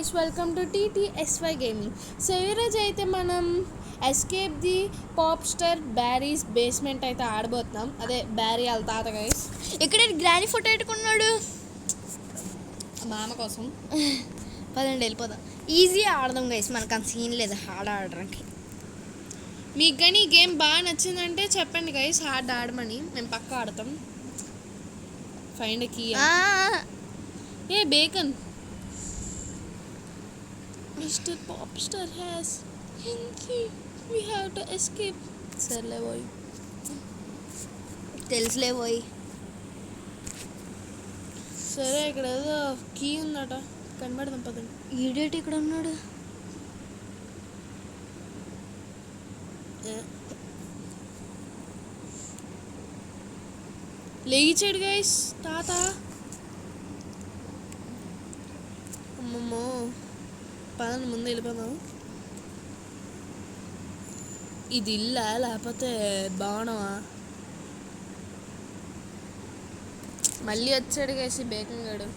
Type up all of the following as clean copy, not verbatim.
Guys, welcome to TTSY gaming. So ఈరోజు అయితే మనం escape the pop star Barry's basement అయితే ఆడబోతున్నాం. అదే బ్యారీ వాళ్ళ తాత గైస్. ఇక్కడ గ్రానీ ఫోటో పెట్టుకున్నాడు మామ కోసం. పదండి వెళ్ళిపోదాం. ఈజీ ఆడదాం గైస్, మనకు అంత సీన్ లేదు హార్డ్ ఆడడానికి. మీకు కానీ ఈ గేమ్ బాగా నచ్చిందంటే చెప్పండి గైస్, హార్డ్ ఆడమని. మేము పక్క ఆడతాం. Find key. A bacon, Mr. Popstar has key. We have to escape. సర్లే పోయి తెలుసులే పోయి. సరే, ఇక్కడ ఏదో కీ ఉందట, కనబడదాం పదండి. ఈడేటి ఇక్కడ ఉన్నాడు. లేచాడు గైస్ తాత. అమ్మమ్మో, పదండి ముందు వెళ్ళిపోదాం. ఇది ఇల్లా లేకపోతే బాగున్నావా? మళ్ళీ వచ్చాడు గైస్ ఈ బేకన్ గడు.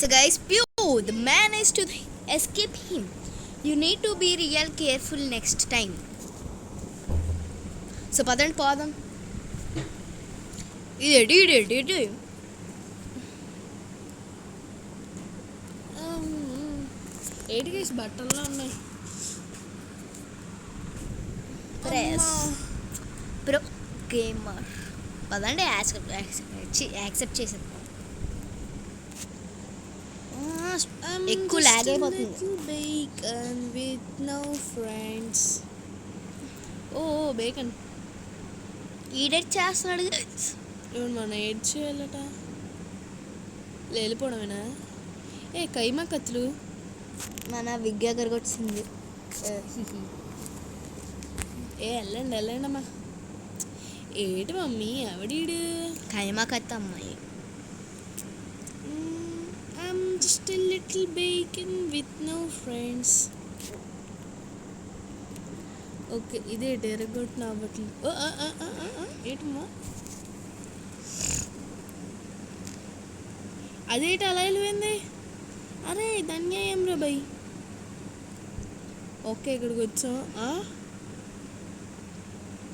So guys, the man is to escape him. You need to be real careful next time. So పదండి పోదాం. ఇదేటి ఏంటి గైస్ బట్టల్లో ఉన్నాయి. Press pro gamer. పదండి యాక్సెప్ట్ చేసాం. ఎక్కువ లాగ్ అయిపోతుంది. Bacon with no friends. ఓ బేకన్ ఈడెట్ చేస్తున్నాడు. ఇప్పుడు మనం ఏడ్ చేయాలట. వెళ్ళిపోవడమేనా? ఏ కైమా కత్తులు మన విగ్గా కరగొచ్చింది. ఏ వెళ్ళండి అమ్మా. ఏంటి మమ్మీ ఆవిడీడు? ఖైమా కత్త అమ్మాయి. I'm just a little bacon with no friends. Okay, ఇదే డెరగొట్టిన అవ్వట్లేదు. ఏంటమ్మా అదేంటి అలా వెళ్ళిపోయింది? అరే ధన్యాయం రా బై. ఓకే, ఇక్కడికి వచ్చాం.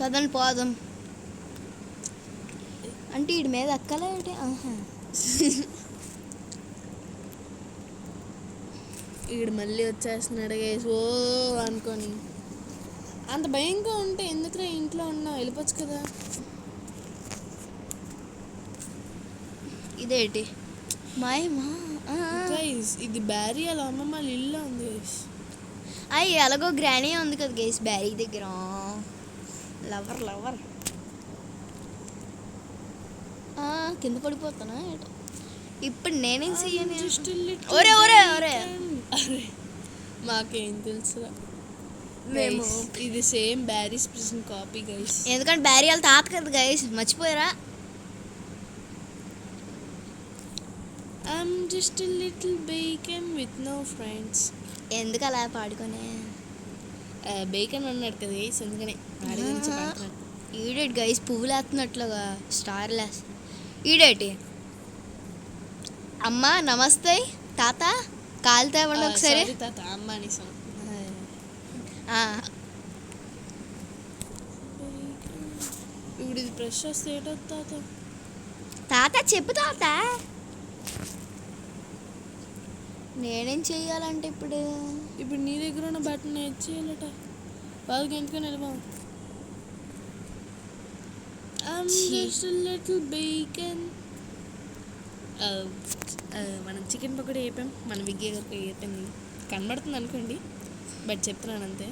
పదండి పోదాం. అంటే వీడి మీద అక్కలే. ఈడు మళ్ళీ వచ్చేస్తున్నాడు గైస్. ఓ అనుకొని అంత భయంగా ఉంటే ఎందుకురా ఇంట్లో ఉన్నావు, వెళ్ళిపోవచ్చు కదా. ఇదేంటి మాయమా గైస్, ఇది బ్యారీ వాళ్ళ అమ్మమ్మ వాళ్ళ ఇల్లు ఉంది గైస్. అయ్యి ఎలాగో గ్రానీ ఉంది కదా గైస్ బ్యారీ దగ్గర. లవర్ కింద పడిపోతానా ఇప్పుడు నేనేం చెయ్యను. ఒరే ఒరే ఒరే మాకేం తెలుసు. మేము ఇది సేమ్ బ్యారీస్ ప్రెసెంట్ కాపీ గైస్. ఎందుకంటే బ్యారీ వాళ్ళ తాత కదా గైస్, మర్చిపోయారా? I'm just a little bacon with no friends. ఎందుకు అలా పాడుకొని? బేకన్ అన్నాడు కదా గైస్, అందుకనే ఆడి గురించి పాడుతున్నాడు. ఈడేటి గైస్ పువ్వులు వేస్తున్నట్లుగా స్టార్ లేస్. ఈడేటి అమ్మా నమస్తే తాత, కాలు తేవండి ఒకసారి. తాత అమ్మ అనేసాం. ఇప్పుడు ఇది బ్రష్ వస్తే ఏటవుతుంది తాత? చెప్పు తాత. నేనేం చెయ్యాలంటే ఇప్పుడు నీ దగ్గర ఉన్న బటన్ ఎడ్ చేయాలట. వాళ్ళకి ఎందుకని వెళ్ళిపోం. మనం చికెన్ పకోడీ వేపాం, మన విగ్గీ గారికి వేపింది కనబడుతుంది అనుకోండి, బట్ చెప్తున్నాను అంతే.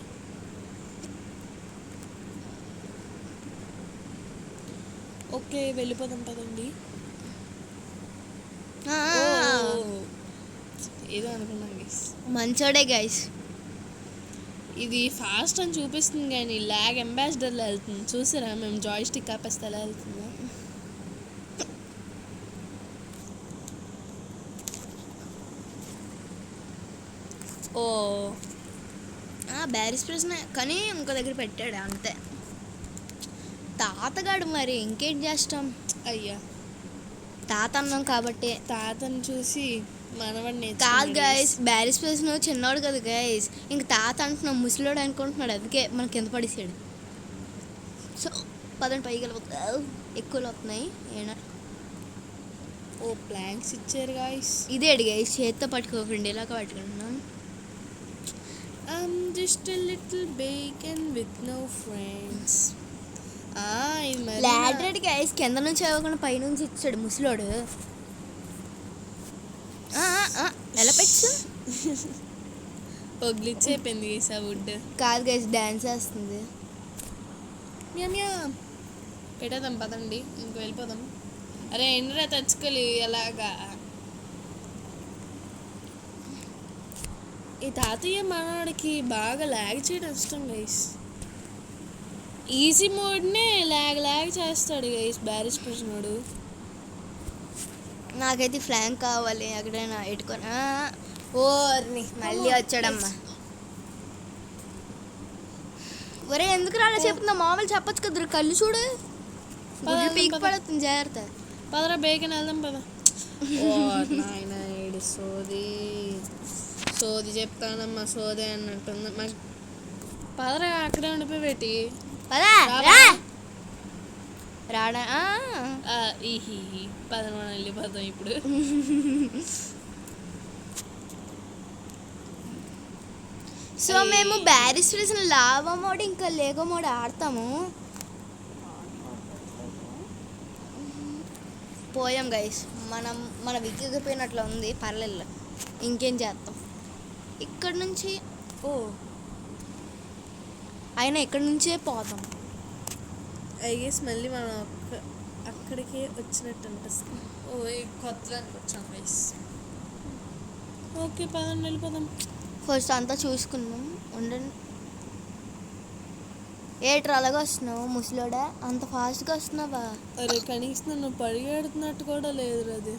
ఓకే వెళ్ళిపోదాం పదండి. ఏదో అనుకున్నాం గైస్. మంచోడే గైస్. ఇది ఫాస్ట్ అని చూపిస్తుంది కానీ ల్యాగ్ అంబాసిడర్లో వెళ్తుంది. చూసారా మేము జాయ్ స్టిక్ ఆపేస్తే ఎలా వెళ్తుందో. ఓ బ్యారీస్ ప్రశ్న కానీ ఇంకో దగ్గర పెట్టాడు అంతే. తాతగాడు మరి ఇంకేం చేస్తాం. అయ్యా తాత అన్నాం కాబట్టి. తాతను చూసి మనవాడిని కాదు గైస్, బ్యారీ స్పేస్ చిన్నవాడు కదా గైస్, ఇంక తాత అంటున్నాం, ముసలోడు అనుకుంటున్నాడు, అందుకే మన కింద పడేసాడు. సో పదండి పైకి వెళ్ళిపోతావు, ఎక్కువలు వస్తున్నాయి. ఏనా ఓ ప్లాంక్స్ ఇచ్చారు గాయస్. ఇదే అడి గైస్, చేతితో పట్టుకోకండి, ఇలాగ పట్టుకుంటున్నాం. I'm just a little bacon with no friends. Ladder అడి గైస్, కింద నుంచి అవ్వకుండా పైనుంచి ఇచ్చాడు ముసలోడు. ఎలా పెట్టు ఓ గ్లిచ్ అయిపోయింది గైస్ ఆ వుడ్. కాదు గైస్, డాన్స్ వేస్తుంది. పెట్టేద్దాం పదండి, ఇంక వెళ్ళిపోదాం. అరే ఎండ్రా తెచ్చుకోలి ఎలాగా. ఈ తాతయ్య మనవాడికి బాగా ల్యాగ్ చేయడం ఇష్టం గైస్. ఈజీ మోడ్నే ల్యాగ్ చేస్తాడు గైస్ బ్యారేజ్ పర్సనోడు. నాకైతే ఫ్లాంక్ కావాలి, ఎక్కడైనా పెట్టుకొని. ఓర్ని మళ్ళీ వచ్చాడమ్మా. ఒరే ఎందుకు రాలే చెప్తున్నా, మామూలు చెప్పచ్చు కదరా, కళ్ళు చూడు పీక్ పడుతుంది, జాగ్రత్త. పదరా బేకన్ వెళ్దాం పద. నాయన ఏడు సోది చెప్తానమ్మా, సోదే అన్నట్టుంది. పదరా అక్కడే ఉండిపోయి పెట్టి రాడా ఈహి పదన మనం వెళ్ళిపోతాం ఇప్పుడు. సో మేము బ్యారీ స్ప్రేస్ లావా మోడ్ ఇంకా లేగో మోడ్ ఆడతాము. పోయాం గైస్, మన విగ్గిపోయినట్లు ఉంది, పర్లేదు, ఇంకేం చేస్తాం ఇక్కడ నుంచి. అయినా ఇక్కడ నుంచే పోతాం. ఐ గెస్ మళ్ళీ మనం అక్కడికే వచ్చినట్టు అనిపిస్తుంది. కొత్త వచ్చాం గైస్. ఓకే పదండి వెళ్ళిపోదాం. ఫస్ట్ అంతా చూసుకున్నాం, ఉండండి. ఏట్రా అలాగే వస్తున్నావు ముసలోడా, అంత ఫాస్ట్గా వస్తున్నావా? అరే కనీసం నన్ను పరిగెడుతున్నట్టు కూడా లేదు. అది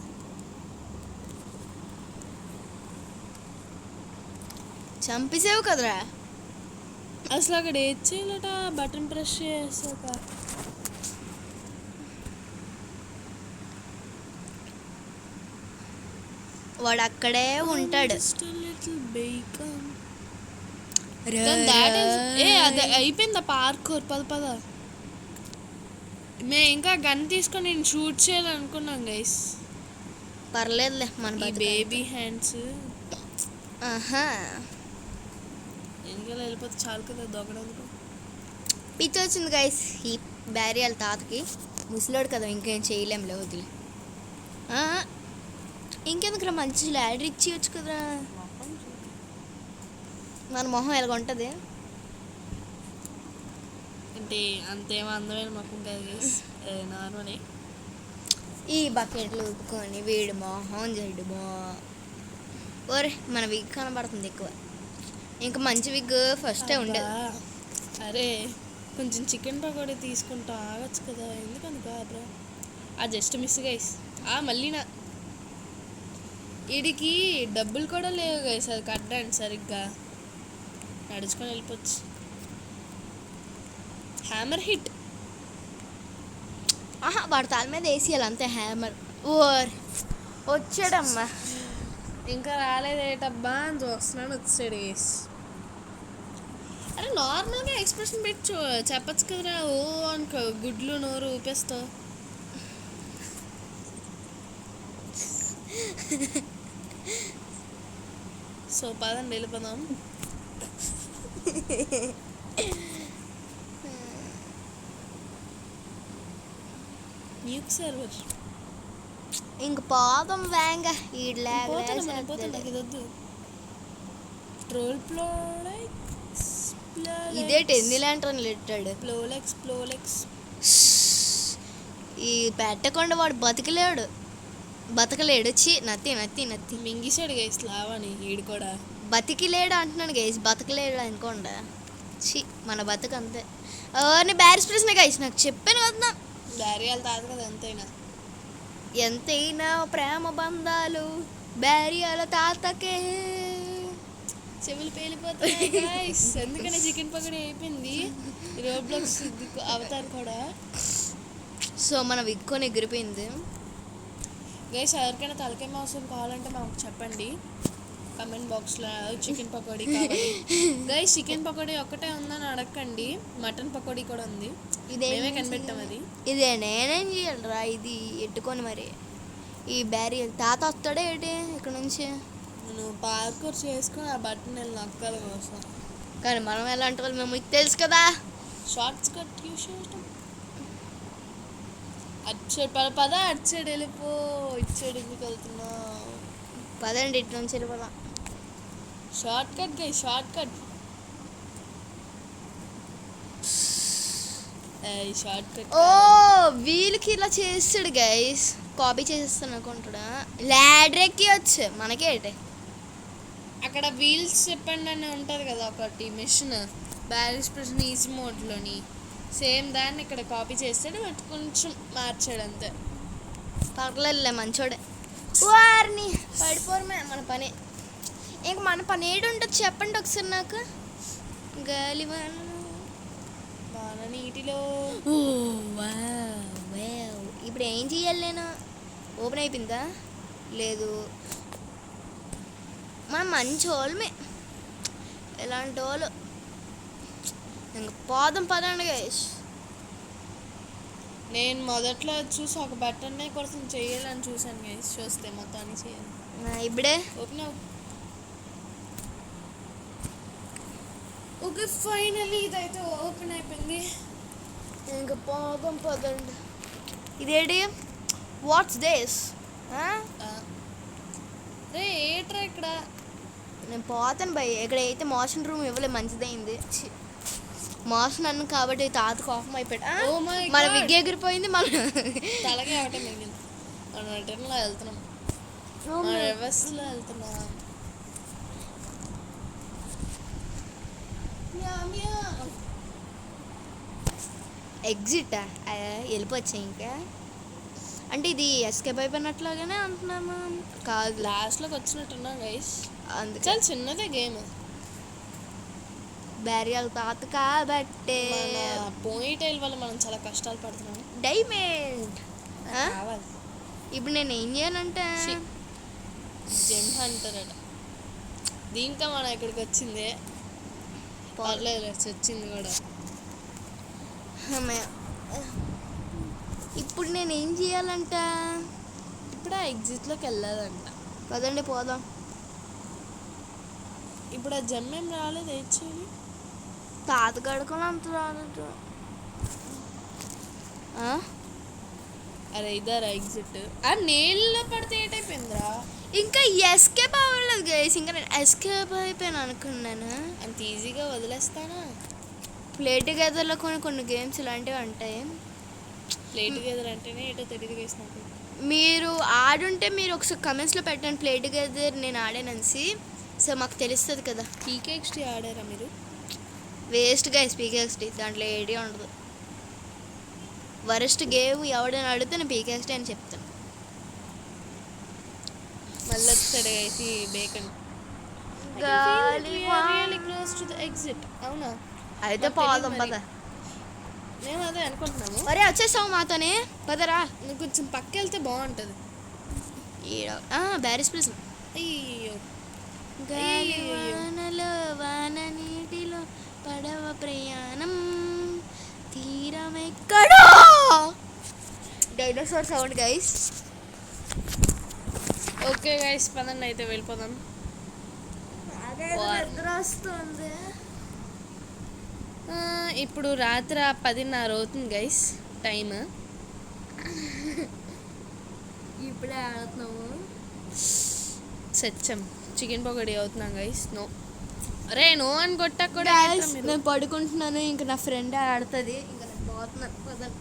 చంపేసావు కదరా. అసలు అక్కడ ఏది చేయాలట, బటన్ ప్రెస్ చేసాక వాడు అక్కడే ఉంటాడు. అదే అయిపోయిందా పార్కూర్, పద. మేము ఇంకా గన్ తీసుకొని నేను షూట్ చేయాలనుకున్నాం గైస్. పర్లేదులే, మన బేబీ హ్యాండ్స్ వెనకాల వెళ్ళిపోతే చాలు కదా దొంగడానికి. పిచ్చి వచ్చింది గైస్ ఈ బ్యారీ వాళ్ళ తాతకి. ముసలోడు కదా, ఇంకేం చేయలేంలే, వదిలే. ఇంకెందుకురా, మంచి ల్యాడర్ ఇచ్చేయచ్చు కదరా. మన మొహం ఎలాగ ఉంటుంది అంటే అంతేమో అందమైన మొహం కాదు గైస్, నార్మలే. ఈ బకెట్లు ఊపుకొని వీడు మొహం చెడు ఓరే, మన విగ్ కనబడుతుంది ఎక్కువ. ఇంకా మంచి విగ్ ఫస్టే ఉండేది. అరే కొంచెం చికెన్ పకోడీ తీసుకుంటా ఆగచ్చు కదా, ఎందుకని కాదు. Just miss guys. మళ్ళీ వీడికి డబ్బులు కూడా లేవు గైస్, అది కట్టండి సరిగ్గా, నడుచుకొని వెళ్ళిపోవచ్చు. Hammer hit. వాడి తాళ మీద వేసేయాలి అంతే, హ్యామర్. ఓర్ వచ్చాడమ్మా, ఇంకా రాలేదేటబ్బా అని చూస్తున్నాను, వచ్చాడు గైస్. అరే నార్మల్గా ఎక్స్ప్రెషన్ పెట్టి చెప్పచ్చు కదరా, అనుకో గుడ్లు నోరు ఊపేస్తావు. సో పదండి వెళ్ళిపోదాం. న్యూక్ సర్వర్ ఇంక పోదాం వేంగ. ఇదే ఎన్ని ల్యాంటర్ని పెట్టాడు. ఈ పెట్టకుండా వాడు బతకలేడు. నత్తి మింగిసాడు గైస్ లావని. ఈడు కూడా బతికిలేడు అంటున్నాను గైస్, బతకలేడు అనుకోండా. మన బతుకు అంతే. ఎవరిని బ్యారిస్ ప్రశ్న గైస్, నాకు చెప్పాను కదా, బ్యారియాలు తాదు కదా. ఎంతైనా ప్రేమ బంధాలు బ్యారియాల తాతకే. చెవులు పేలిపోతాయి గైస్, ఎందుకని చికెన్ పకోడీ అయిపోయింది. రోబ్లాక్స్ అవతార్ కూడా. సో మన విక్కొని ఎగిరిపోయింది. గైస్ ఎవరికైనా తలకాయ మాంసం కావాలంటే మాకు చెప్పండి కమెంట్ బాక్స్లో. చికెన్ పకోడీ కావాలి గైస్. చికెన్ పకోడీ ఒక్కటే ఉందని అడగండి, మటన్ పకోడీ కూడా ఉంది. మేమే కనిపెట్టాం అది. ఇదే నేనేం చేయాలరా ఇది ఎట్టుకొని మరి ఈ బ్యారియర్ తాత వస్తాడే ఏంటి ఇక్కడ నుంచి. నేను పార్కూర్ చేసుకుని ఆ బట్టన్ వెళ్ళి నక్కల కోసం. కానీ మనం ఎలాంటి వాళ్ళు మేము మీకు తెలుసు కదా. షార్ట్స్ కట్ యూస్ చేయటం. అటు పద అటు సైడ్ వెళ్ళిపో, ఇటు సైడ్ ఎందుకు వెళ్తున్నా. పదండి ఇటు నుంచి వెళ్ళిపోదాం. Shortcut guy, shortcut. Shortcut. ఓ వీళ్ళకి ఇలా చేస్తాడు గైస్, కాపీ చేసేస్తాను అనుకుంటాడా. ల్యాడర్ ఎక్కి వచ్చు మనకేటే. అక్కడ వీల్స్ చెప్పండి అని ఉంటుంది కదా ఒకటి మిషన్, బ్యారిస్ ప్రెషన్ ఈజీ మోడ్లోని. సేమ్ దాన్ని ఇక్కడ కాపీ చేస్తాడు, బట్ కొంచెం మార్చాడు అంతే. పర్లేదులే మంచోడే. వారిని పడిపోరు మన పని. ఇంక మన పని ఏడు ఉంటుంది చెప్పండి ఒకసారి నాకు. గాలి వాన నీటిలో. ఇప్పుడు ఏం చెయ్యాలి నేను? ఓపెన్ అయిపోయిందా? లేదు. మనం మంచి వాళ్ళమే, ఎలాంటి వాళ్ళు. ఇంక పోదాం పదండి గైస్. నేను మొదట్లో చూసి ఒక బటన్నే కోసం చేయాలని చూసాను గైస్, చూస్తే మొత్తాన్ని చేయాలి. ఇప్పుడే ఓపెన్ ఓకే ఫైనల్లీ ఇదైతే ఓపెన్ అయిపోయింది. ఇంకా పోదాం పదండి. ఇదేంటి? What's this? రే ఏట్రా ఇక్కడ? నేను పోతాను భయ్. ఎక్కడైతే మోషన్ రూమ్ ఇవ్వలే మంచిదైంది. మోషన్ అన్ను కాబట్టి తాత కోపం అయిపోయాడు. మన విగ్ ఎగిరిపోయింది, మన తలగే అవటం మిగిలింది. మనం రిటర్న్లో వెళ్తున్నాం, రివర్స్లో వెళ్తున్నాం. ఎగ్జిట్ వెళ్ళిపోవచ్చా ఇంకా? అంటే ఇది ఎస్కేప్ అయిపోయినట్లాగానే అంటున్నాము. కాదు లాస్ట్లోకి వచ్చినట్టున్నాం గైస్. అందుకే చాలా చిన్నదే గేమ్. బ్యారియల్ తాత కాబట్టే పోనీటైల్ వల్ల మనం చాలా కష్టాలు పడుతున్నాం. డైమండ్ కావాలి. ఇప్పుడు నేను ఏం చేయాలంటే జెమ్ అంటారట. దీంతో మనం ఇక్కడికి వచ్చిందే పర్లేదు, వచ్చింది కూడా. ఇప్పుడు నేను ఏం చేయాలంట? ఇప్పుడు ఆ ఎగ్జిట్లోకి వెళ్ళాలంట. పదండి పోదాం. ఇప్పుడు ఆ జమ్ ఏం రాలేదు, ఏడ్చేది తాత గడుకొని అంత రాదు. అరే ఇదారా ఎగ్జిట్. ఆ నీళ్ళలో పడితే ఏటైపోయిందిరా? ఇంకా ఎస్కేప్ అవ్వలేదు గైస్. ఇంకా నేను ఎస్కేప్ అయిపోయాను అనుకున్నాను. అంత ఈజీగా వదిలేస్తానా? ప్లే టుగెదర్లో కొన్ని గేమ్స్ ఇలాంటివి ఉంటాయి. ప్లే టుగెదర్ అంటేనే ఏటో తెలియదు గైస్ నాకు. మీరు ఆడుంటే మీరు ఒకసారి కమెంట్స్లో పెట్టండి ప్లే టుగెదర్ నేను ఆడానసి. సో మాకు తెలుస్తుంది కదా. పీకేఎక్స్టీ ఆడారా మీరు? వేస్ట్ గైస్ పీకేఎక్స్టీ, దాంట్లో ఏడీ ఉండదు. వరస్ట్ గేమ్ ఎవడని అడిగితే నేను పీకేఎక్స్టీ అని చెప్తాను. మళ్ళీ వచ్చాడు గైస్ ఈ బేకన్. ఎగ్జిట్ అవునా? అయితే పోదాం పద. మేము అదే అనుకుంటున్నాము. మరే వచ్చేసావు మాతోనే పదరా. నువ్వు కొంచెం పక్క వెళ్తే బాగుంటుంది. బ్యారిస్ ప్లేస్. అయ్యో గాలి వానలో వాన నీటిలో పడవ ప్రయాణం తీరం ఎక్కడో. Dinosaur sound guys. Okay guys పదండి అయితే వెళ్ళిపోదాం. నిద్ర వస్తుంది. ఇప్పుడు రాత్రి 10:30 అవుతుంది గైస్ టైమ్. ఇప్పుడే ఆడుతున్నాము. సత్యం చికెన్ పకోడీ అవుతున్నాం గైస్. నో అరే నో అని కొట్టా కూడా. నేను పడుకుంటున్నాను, ఇంకా నా ఫ్రెండ్ ఆడుతుంది. ఇంకా నేను పోతున్నాను.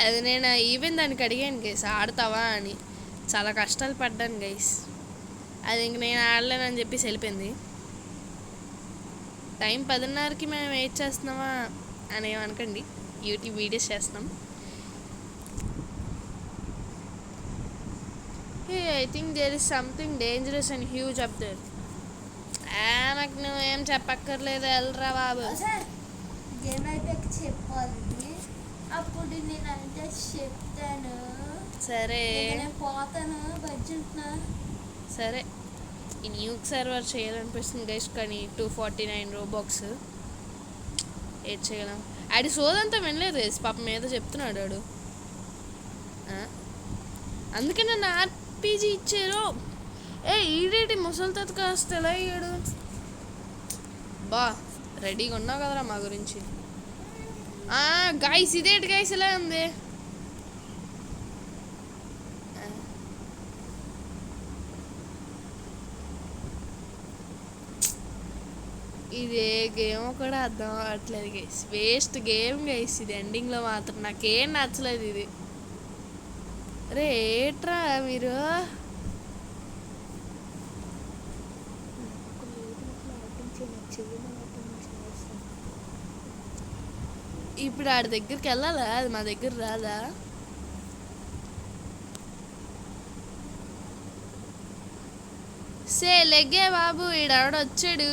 అది నేను ఈవెన్ దానికి అడిగాను గైస్ ఆడతావా అని. చాలా కష్టాలు పడ్డాను గైస్. అది ఇంక నేను ఆడలేనని చెప్పేసి వెళ్ళిపోయింది. టైం 10:30కి మేము వెయిట్ చేస్తున్నామా అని ఏమనకండి, యూట్యూబ్ వీడియోస్ చేస్తున్నాం. I think there is something dangerous and huge up there. నాకు నువ్వేం చెప్పక్కర్లేదు, వెళ్ళరా బాబు. గేమ్ అయితే చెప్పాలి. అప్పుడు నేను అంటే చెప్తాను. సరే నేను పోతాను బడ్జెట్. సరే ఈ న్యూక్ సర్వర్ చేయాలనిపిస్తుంది గైస్, కానీ 249 రోబాక్స్ ఏది చేయగలం. ఆడి సోదంతా వినలేదు గైస్, పాపం ఏదో చెప్తున్నాడు వాడు. అందుకే నన్ను ఆర్పీజీ ఇచ్చారు. ఈడేటి ముసలి తాత కాస్త ఎలా అయ్యాడు. బా రెడీగా ఉన్నావు కదరా మా గురించి. గైస్ ఇదేంటి గైస్ ఎలా ఉంది. ఇదే గేమ్ కూడా అర్థం అవ్వట్లేదు గైస్, వేస్ట్ గేమ్ గైస్ ఇది. ఎండింగ్లో మాత్రం నాకేం నచ్చలేదు ఇది. రే ఏట్రా మీరు. ఇప్పుడు ఆడి దగ్గరికి వెళ్ళాలా, అది మా దగ్గర రాదా. సే లెగ్గే బాబు, ఈడావిడ వచ్చాడు.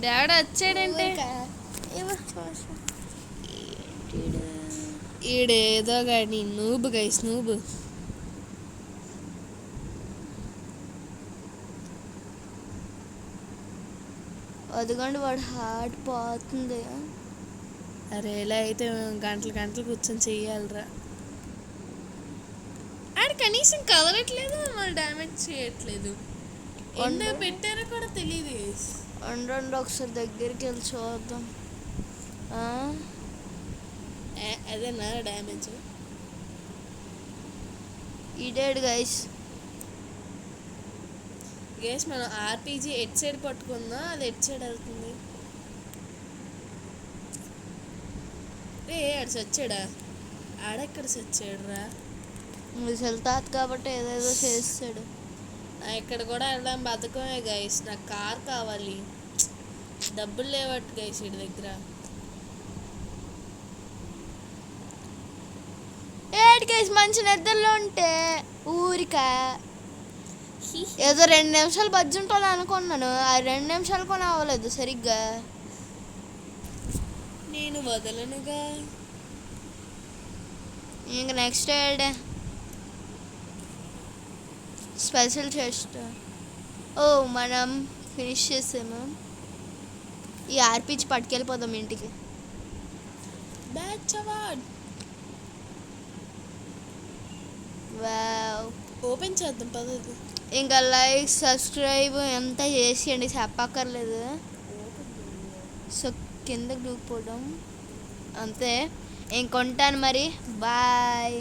డావిడ వచ్చాడంటే ఈడేదో కానీ నూబు గైస్, నూబు. అదిగోండి వాడు హార్ట్ పోతుంది. అరే ఇలా అయితే గంటలు గంటలు కూర్చొని చెయ్యాలిరా. ఆడ కనీసం కదలట్లేదు, మళ్ళీ డ్యామేజ్ చేయట్లేదు. ఎందుకు పెట్టారో కూడా తెలియదు. అండ్ ఒకసారి దగ్గరికి వెళ్ళి చూద్దాం. అదేనా డ్యామేజ్. ఇడేడు గైస్. గైస్ మనం ఆర్పీజీ ఎట్ సైడ్ పట్టుకుందాం, అది ఎట్ సైడ్ వెళ్తుంది. ఆడు సచ్చాడా, ఆడెక్కడ సచ్చాడు రా. ముసలి తాత కాబట్టి ఏదేదో చేస్తాడు. ఇక్కడ కూడా వెళ్ళడం బతకమే గైస్. నాకు కార్ కావాలి, డబ్బులు లేవట్టు గైస్ వీడి దగ్గర. ఏడు గైస్ మంచి నిద్రలో ఉంటే ఊరిక ఏదో 2 నిమిషాలు బజ్జి ఉంటుంది అనుకున్నాను. ఆ 2 నిమిషాలు కూడా అవ్వలేదు సరిగ్గా. నేను వదలనుగా. ఇంక నెక్స్ట్ డే స్పెషల్ చేస్తా. మనం ఫినిష్ చేసాము. ఈ ఆర్పీజీ పట్టుకెళ్ళిపోదాం ఇంటికి. Batch award wow. ఓపెన్ చేద్దాం పదది. ఇంకా లైక్ సబ్స్క్రైబ్ ఎంత చేసేయండి, చెప్పక్కర్లేదు. సో కిందకి దూకిపోవడం అంతే. ఇంకొంటాను మరి, బాయ్.